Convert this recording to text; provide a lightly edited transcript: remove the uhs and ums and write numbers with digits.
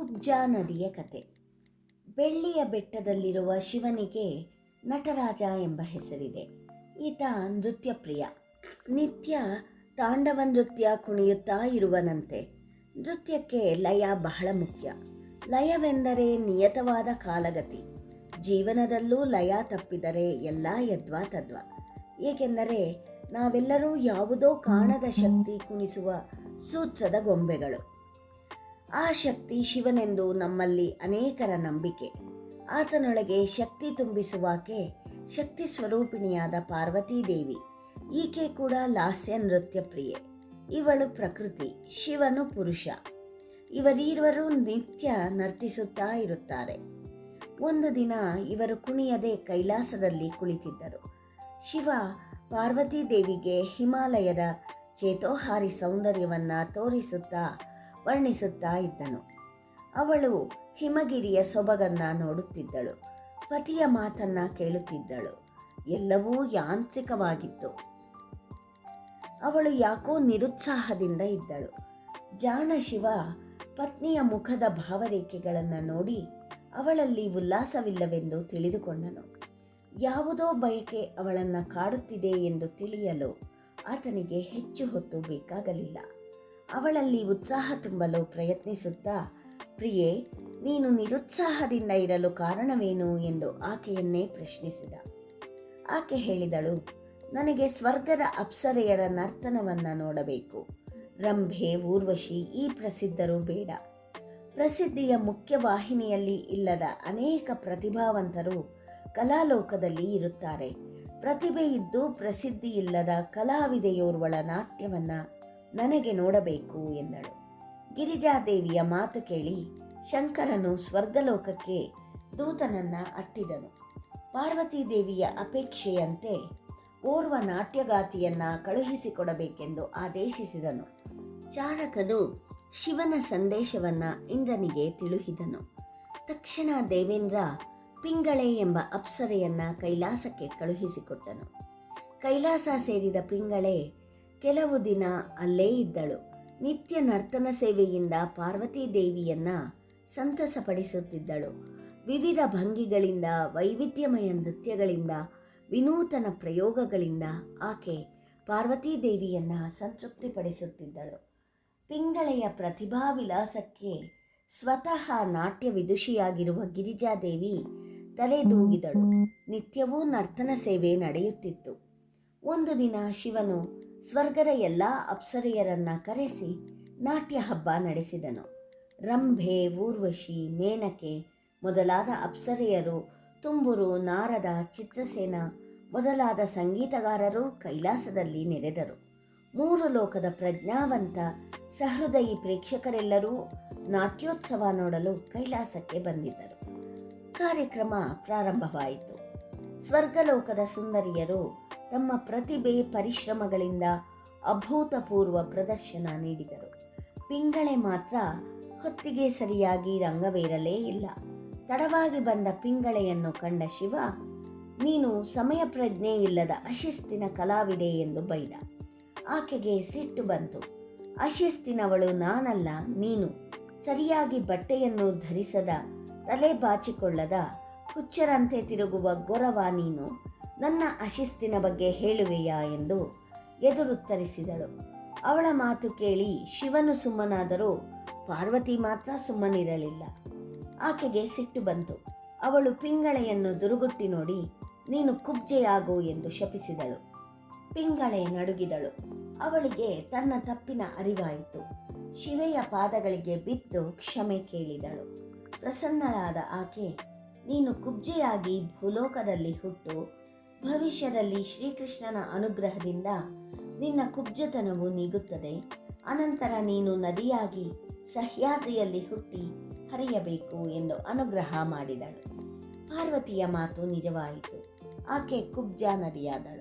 ಕುಬ್ಜಾ ನದಿಯ ಕತೆ. ಬೆಳ್ಳಿಯ ಬೆಟ್ಟದಲ್ಲಿರುವ ಶಿವನಿಗೆ ನಟರಾಜ ಎಂಬ ಹೆಸರಿದೆ. ಈತ ನೃತ್ಯ ಪ್ರಿಯ. ನಿತ್ಯ ತಾಂಡವ ನೃತ್ಯ ಕುಣಿಯುತ್ತಾ ಇರುವನಂತೆ. ನೃತ್ಯಕ್ಕೆ ಲಯ ಬಹಳ ಮುಖ್ಯ. ಲಯವೆಂದರೆ ನಿಯತವಾದ ಕಾಲಗತಿ. ಜೀವನದಲ್ಲೂ ಲಯ ತಪ್ಪಿದರೆ ಎಲ್ಲ ಯದ್ವಾ ತದ್ವಾ. ಏಕೆಂದರೆ ನಾವೆಲ್ಲರೂ ಯಾವುದೋ ಕಾಣದ ಶಕ್ತಿ ಕುಣಿಸುವ ಸೂತ್ರದ ಗೊಂಬೆಗಳು. ಆ ಶಕ್ತಿ ಶಿವನೆಂದು ನಮ್ಮಲ್ಲಿ ಅನೇಕರ ನಂಬಿಕೆ. ಆತನೊಳಗೆ ಶಕ್ತಿ ತುಂಬಿಸುವಾಕೆ ಶಕ್ತಿ ಸ್ವರೂಪಿಣಿಯಾದ ಪಾರ್ವತೀ ದೇವಿ. ಈಕೆ ಕೂಡ ಲಾಸ್ಯ ನೃತ್ಯ ಪ್ರಿಯೆ. ಇವಳು ಪ್ರಕೃತಿ, ಶಿವನು ಪುರುಷ. ಇವರೀರ್ವರು ನಿತ್ಯ ನರ್ತಿಸುತ್ತಾ ಇರುತ್ತಾರೆ. ಒಂದು ದಿನ ಇವರು ಕುಣಿಯದೆ ಕೈಲಾಸದಲ್ಲಿ ಕುಳಿತಿದ್ದರು. ಶಿವ ಪಾರ್ವತೀ ದೇವಿಗೆ ಹಿಮಾಲಯದ ಚೇತೋಹಾರಿ ಸೌಂದರ್ಯವನ್ನು ತೋರಿಸುತ್ತಾ ವರ್ಣಿಸುತ್ತಾ ಇದ್ದನು. ಅವಳು ಹಿಮಗಿರಿಯ ಸೊಬಗನ್ನು ನೋಡುತ್ತಿದ್ದಳು. ಪತಿಯ ಮಾತನ್ನ ಕೇಳುತ್ತಿದ್ದಳು. ಎಲ್ಲವೂ ಯಾಂತ್ರಿಕವಾಗಿತ್ತು. ಅವಳು ಯಾಕೋ ನಿರುತ್ಸಾಹದಿಂದ ಇದ್ದಳು. ಜಾಣ ಶಿವ ಪತ್ನಿಯ ಮುಖದ ಭಾವರೇಖೆಗಳನ್ನು ನೋಡಿ ಅವಳಲ್ಲಿ ಉಲ್ಲಾಸವಿಲ್ಲವೆಂದು ತಿಳಿದುಕೊಂಡನು. ಯಾವುದೋ ಬಯಕೆ ಅವಳನ್ನು ಕಾಡುತ್ತಿದೆ ಎಂದು ತಿಳಿಯಲು ಆತನಿಗೆ ಹೆಚ್ಚು ಹೊತ್ತು ಬೇಕಾಗಲಿಲ್ಲ. ಅವಳಲ್ಲಿ ಉತ್ಸಾಹ ತುಂಬಲು ಪ್ರಯತ್ನಿಸುತ್ತಾ, ಪ್ರಿಯೆ, ನೀನು ನಿರುತ್ಸಾಹದಿಂದ ಇರಲು ಕಾರಣವೇನು ಎಂದು ಆಕೆಯನ್ನೇ ಪ್ರಶ್ನಿಸಿದ. ಆಕೆ ಹೇಳಿದಳು, ನನಗೆ ಸ್ವರ್ಗದ ಅಪ್ಸರೆಯರ ನರ್ತನವನ್ನು ನೋಡಬೇಕು. ರಂಭೆ, ಊರ್ವಶಿ ಈ ಪ್ರಸಿದ್ಧರು ಬೇಡ. ಪ್ರಸಿದ್ಧಿಯ ಮುಖ್ಯ ವಾಹಿನಿಯಲ್ಲಿ ಇಲ್ಲದ ಅನೇಕ ಪ್ರತಿಭಾವಂತರು ಕಲಾಲೋಕದಲ್ಲಿ ಇರುತ್ತಾರೆ. ಪ್ರತಿಭೆ ಇದ್ದು ಪ್ರಸಿದ್ಧಿ ಇಲ್ಲದ ಕಲಾವಿದೆಯೋರ್ವಳ ನಾಟ್ಯವನ್ನು ನನಗೆ ನೋಡಬೇಕು ಎಂದಳು. ಗಿರಿಜಾದೇವಿಯ ಮಾತು ಕೇಳಿ ಶಂಕರನು ಸ್ವರ್ಗಲೋಕಕ್ಕೆ ದೂತನನ್ನ ಅಟ್ಟಿದನು. ಪಾರ್ವತೀ ದೇವಿಯ ಅಪೇಕ್ಷೆಯಂತೆ ಓರ್ವ ನಾಟ್ಯಗಾತಿಯನ್ನ ಕಳುಹಿಸಿಕೊಡಬೇಕೆಂದು ಆದೇಶಿಸಿದನು. ಚಾರಕನು ಶಿವನ ಸಂದೇಶವನ್ನ ಇಂದ್ರನಿಗೆ ತಿಳಿಹಿದನು. ತಕ್ಷಣ ದೇವೇಂದ್ರ ಪಿಂಗಳೆ ಎಂಬ ಅಪ್ಸರೆಯನ್ನ ಕೈಲಾಸಕ್ಕೆ ಕಳುಹಿಸಿಕೊಟ್ಟನು. ಕೈಲಾಸ ಸೇರಿದ ಪಿಂಗಳೆ ಕೆಲವು ದಿನ ಅಲ್ಲೇ ಇದ್ದಳು. ನಿತ್ಯ ನರ್ತನ ಸೇವೆಯಿಂದ ಪಾರ್ವತೀ ದೇವಿಯನ್ನ ಸಂತಸಪಡಿಸುತ್ತಿದ್ದಳು. ವಿವಿಧ ಭಂಗಿಗಳಿಂದ, ವೈವಿಧ್ಯಮಯ ನೃತ್ಯಗಳಿಂದ, ವಿನೂತನ ಪ್ರಯೋಗಗಳಿಂದ ಆಕೆ ಪಾರ್ವತೀ ದೇವಿಯನ್ನ ಸಂತೃಪ್ತಿಪಡಿಸುತ್ತಿದ್ದಳು. ಪಿಂಗಳೆಯ ಪ್ರತಿಭಾ ವಿಲಾಸಕ್ಕೆ ಸ್ವತಃ ನಾಟ್ಯ ವಿದುಷಿಯಾಗಿರುವ ಗಿರಿಜಾದೇವಿ ತಲೆದೂಗಿದಳು. ನಿತ್ಯವೂ ನರ್ತನ ಸೇವೆ ನಡೆಯುತ್ತಿತ್ತು. ಒಂದು ದಿನ ಶಿವನು ಸ್ವರ್ಗದ ಎಲ್ಲ ಅಪ್ಸರೆಯರನ್ನ ಕರೆಸಿ ನಾಟ್ಯ ಹಬ್ಬ ನಡೆಸಿದನು. ರಂಭೆ, ಊರ್ವಶಿ, ಮೇನಕೆ ಮೊದಲಾದ ಅಪ್ಸರೆಯರು, ತುಂಬುರು, ನಾರದ, ಚಿತ್ರಸೇನ ಮೊದಲಾದ ಸಂಗೀತಗಾರರು ಕೈಲಾಸದಲ್ಲಿ ನೆರೆದರು. ಮೂರು ಲೋಕದ ಪ್ರಜ್ಞಾವಂತ ಸಹೃದಯಿ ಪ್ರೇಕ್ಷಕರೆಲ್ಲರೂ ನಾಟ್ಯೋತ್ಸವ ನೋಡಲು ಕೈಲಾಸಕ್ಕೆ ಬಂದಿದ್ದರು. ಕಾರ್ಯಕ್ರಮ ಪ್ರಾರಂಭವಾಯಿತು. ಸ್ವರ್ಗಲೋಕದ ಸುಂದರಿಯರು ತಮ್ಮ ಪ್ರತಿಭೆ, ಪರಿಶ್ರಮಗಳಿಂದ ಅಭೂತಪೂರ್ವ ಪ್ರದರ್ಶನ ನೀಡಿದರು. ಪಿಂಗಳೆ ಮಾತ್ರ ಹೊತ್ತಿಗೆ ಸರಿಯಾಗಿ ರಂಗವೇರಲೇ ಇಲ್ಲ. ತಡವಾಗಿ ಬಂದ ಪಿಂಗಳೆಯನ್ನು ಕಂಡ ಶಿವ, ನೀನು ಸಮಯ ಪ್ರಜ್ಞೆ ಇಲ್ಲದ ಅಶಿಸ್ತಿನ ಕಲಾವಿದೆ ಎಂದು ಬೈದ. ಆಕೆಗೆ ಸಿಟ್ಟು ಬಂತು. ಅಶಿಸ್ತಿನವಳು ನಾನಲ್ಲ, ನೀನು. ಸರಿಯಾಗಿ ಬಟ್ಟೆಯನ್ನು ಧರಿಸದ, ತಲೆ ಬಾಚಿಕೊಳ್ಳದ, ಹುಚ್ಚರಂತೆ ತಿರುಗುವ ಗೊರವ ನೀನು. ನನ್ನ ಅಶಿಸ್ತಿನ ಬಗ್ಗೆ ಹೇಳುವೆಯಾ ಎಂದು ಎದುರುತ್ತರಿಸಿದಳು. ಅವಳ ಮಾತು ಕೇಳಿ ಶಿವನು ಸುಮ್ಮನಾದರೂ ಪಾರ್ವತಿ ಮಾತ್ರ ಸುಮ್ಮನಿರಲಿಲ್ಲ. ಆಕೆಗೆ ಸಿಟ್ಟು ಬಂತು. ಅವಳು ಪಿಂಗಳೆಯನ್ನು ದುರುಗುಟ್ಟಿ ನೋಡಿ, ನೀನು ಕುಬ್ಜೆಯಾಗು ಎಂದು ಶಪಿಸಿದಳು. ಪಿಂಗಳೆ ನಡುಗಿದಳು. ಅವಳಿಗೆ ತನ್ನ ತಪ್ಪಿನ ಅರಿವಾಯಿತು. ಶಿವೆಯ ಪಾದಗಳಿಗೆ ಬಿದ್ದು ಕ್ಷಮೆ ಕೇಳಿದಳು. ಪ್ರಸನ್ನಳಾದ ಆಕೆ, ನೀನು ಕುಬ್ಜೆಯಾಗಿ ಭೂಲೋಕದಲ್ಲಿ ಹುಟ್ಟು, ಭವಿಷ್ಯದಲ್ಲಿ ಶ್ರೀಕೃಷ್ಣನ ಅನುಗ್ರಹದಿಂದ ನಿನ್ನ ಕುಬ್ಜತನವು ನೀಗುತ್ತದೆ. ಅನಂತರ ನೀನು ನದಿಯಾಗಿ ಸಹ್ಯಾದ್ರಿಯಲ್ಲಿ ಹುಟ್ಟಿ ಹರಿಯಬೇಕು ಎಂದು ಅನುಗ್ರಹ ಮಾಡಿದಳು. ಪಾರ್ವತಿಯ ಮಾತು ನಿಜವಾಯಿತು. ಆಕೆ ಕುಬ್ಜಾ ನದಿಯಾದಳು.